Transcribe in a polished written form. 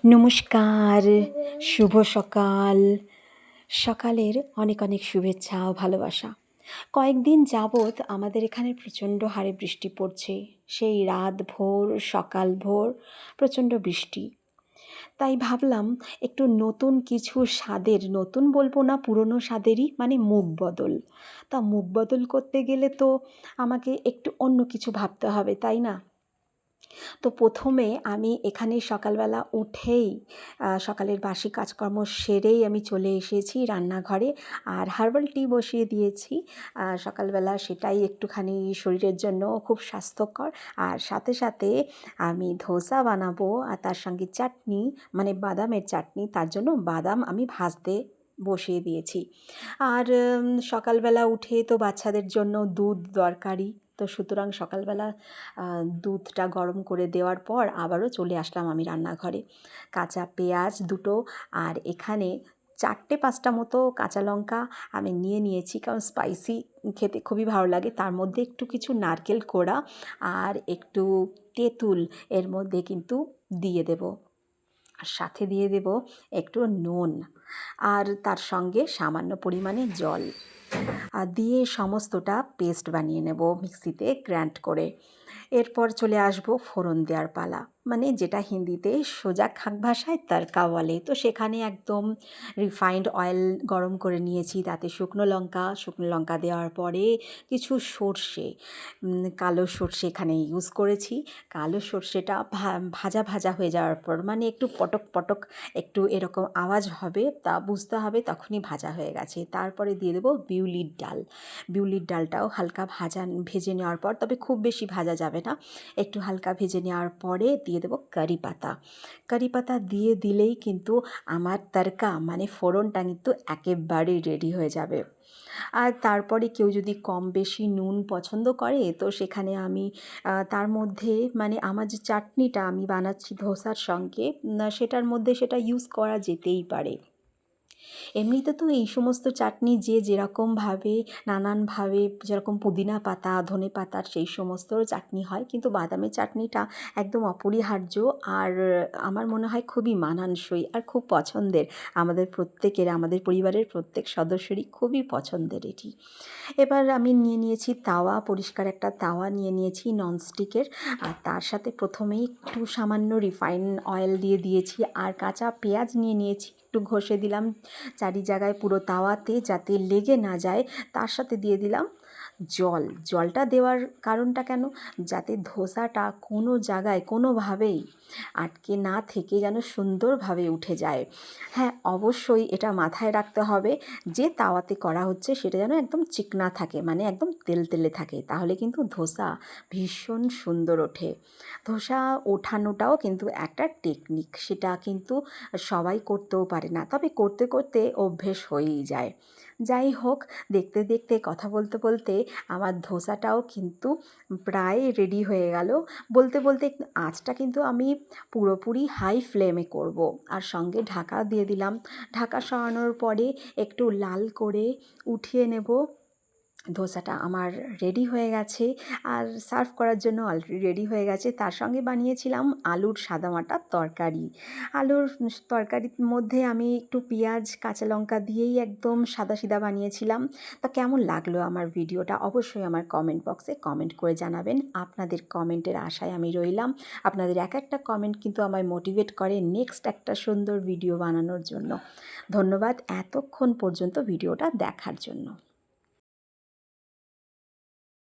নমস্কার, শুভ সকাল। সকালের অনেক অনেক শুভেচ্ছা ও ভালোবাসা। কয়েকদিন যাবৎ আমাদের এখানে প্রচণ্ড হারে বৃষ্টি পড়ছে। সেই রাত ভোর, সকাল ভোর প্রচণ্ড বৃষ্টি। তাই ভাবলাম একটু নতুন কিছু স্বাদের, নতুন বলবো না, পুরনো স্বাদেরই মানে মুখ বদল। তা মুখ বদল করতে গেলে তো আমাকে একটু অন্য কিছু ভাবতে হবে, তাই না? তো প্রথমে আমি এখানে সকালবেলা উঠেই সকালের বাসি কাজকর্ম সেরেই আমি চলে এসেছি রান্নাঘরে, আর হার্বাল টি বসিয়ে দিয়েছি সকালবেলা। সেটাই একটুখানি শরীরের জন্য খুব স্বাস্থ্যকর। আর সাথে সাথে আমি ধোসা বানাবো, আর তার সঙ্গে চাটনি, মানে বাদামের চাটনি। তার জন্য বাদাম আমি ভাজতে বসিয়ে দিয়েছি। আর সকালবেলা উঠে তো বাচ্চাদের জন্য দুধ দরকারি, তো সুতরাং সকালবেলা দুধটা গরম করে দেওয়ার পর আবারও চলে আসলাম আমি রান্নাঘরে। কাঁচা পেঁয়াজ দুটো, আর এখানে 4-5টা মতো কাঁচা লঙ্কা আমি নিয়ে নিয়েছি, কারণ স্পাইসি খেতে খুবই ভালো লাগে। তার মধ্যে একটু কিছু নারকেল কোড়া আর একটু তেঁতুল এর মধ্যে কিন্তু দিয়ে দেব, আর সাথে দিয়ে দেব একটু নুন, আর তার সঙ্গে সামান্য পরিমাণে জল দিয়ে সমস্তটা পেস্ট বানিয়ে নেব মিক্সিতে গ্রাইন্ড করে। এরপর চলে আসব ফোড়ন দেওয়ার পালা, মানে যেটা হিন্দিতে সোজা খাক ভাষায় তড়কা বলে। তো সেখানে একদম রিফাইন্ড অয়েল গরম করে নিয়েছি, তাতে শুকনো লঙ্কা দেওয়ার পরে কিছু সর্ষে, কালো সর্ষে এখানে ইউজ করেছি। কালো সর্ষেটা ভাজা ভাজা হয়ে যাওয়ার পর, মানে একটু পটক পটক একটু এরকম আওয়াজ হবে, তা বুঝতে হবে তখনই ভাজা হয়ে গেছে। তারপরে দিয়ে দেবো বিউলির ডাল। বিউলির ডালটাও হালকা ভেজে নেওয়ার পর, তবে খুব বেশি ভাজা যাবে না, একটু হালকা ভেজে নেওয়ার পরে দিয়ে দেবো কারি পাতা। কারি পাতা দিয়ে দিলেই কিন্তু আমার তড়কা মানে ফোড়নটা কিন্তু একেবারেই রেডি হয়ে যাবে। আর তারপরে কেউ যদি কম বেশি নুন পছন্দ করে, তো সেখানে আমি তার মধ্যে, মানে আমার যে চাটনিটা আমি বানাচ্ছি ধোসার সঙ্গে, সেটার মধ্যে সেটা ইউজ করা যেতেই পারে। এমনিতে তো এই সমস্ত চাটনি যে যেরকমভাবে নানানভাবে, যেরকম পুদিনা পাতা, ধনে পাতার সেই সমস্ত চাটনি হয়, কিন্তু বাদামের চাটনিটা একদম অপরিহার্য। আর আমার মনে হয় খুবই মানানসই আর খুব পছন্দের, আমাদের প্রত্যেকের, আমাদের পরিবারের প্রত্যেক সদস্যরই খুবই পছন্দের এটি। এবার আমি নিয়ে নিয়েছি তাওয়া, পরিষ্কার একটা তাওয়া নিয়ে নিয়েছি ননস্টিকের, আর তার সাথে প্রথমেই একটু সামান্য রিফাইন অয়েল দিয়ে দিয়েছি, আর কাঁচা পেঁয়াজ নিয়ে নিয়েছি, একটু ঘষে দিলাম চারি জায়গায় পুরো তাওয়াতে যাতে লেগে না যায়। তার সাথে দিয়ে দিলাম জলটা দেওয়ার কারণটা কেন, যাতে ধোসাটা কোনো জায়গায় কোনোভাবেই আটকে না থেকে যেন সুন্দরভাবে উঠে যায়। হ্যাঁ, অবশ্যই এটা মাথায় রাখতে হবে যে তাওয়াতে করা হচ্ছে সেটা যেন একদম চিকনা থাকে, মানে একদম তেলতেলে থাকে, তাহলে কিন্তু ধোসা ভীষণ সুন্দর ওঠে। ধোসা ওঠানোটাও কিন্তু একটা টেকনিক, সেটা কিন্তু সবাই করতেও পারে না, তবে করতে করতে অভ্যেস হয়েই যায়। যাই হোক, দেখতে দেখতে কথা বলতে বলতে আমার ধোসাটাও কিন্তু প্রায় রেডি হয়ে গেল। বলতে বলতে আঁচটা কিন্তু আমি পুরোপুরি হাই ফ্লেমে করব, আর সঙ্গে ঢাকা দিয়ে দিলাম। ঢাকা সরানোর পরে একটু লাল করে উঠিয়ে নেব। ধোসাটা আমার রেডি হয়ে গেছে, আর সার্ভ করার জন্য অলরেডি রেডি হয়ে গেছে। তার সঙ্গে বানিয়েছিলাম আলুর সাদামাটা তরকারি। আলুর তরকারির মধ্যে আমি একটু পেঁয়াজ কাঁচা লঙ্কা দিয়েই একদম সাদাসিধা বানিয়েছিলাম। তা কেমন লাগলো আমার ভিডিওটা অবশ্যই আমার কমেন্ট বক্সে কমেন্ট করে জানাবেন। আপনাদের কমেন্টের আশায় আমি রইলাম। আপনাদের এক একটা কমেন্ট কিন্তু আমায় মোটিভেট করে নেক্সট একটা সুন্দর ভিডিও বানানোর জন্য। ধন্যবাদ এতক্ষণ পর্যন্ত ভিডিওটা দেখার জন্য।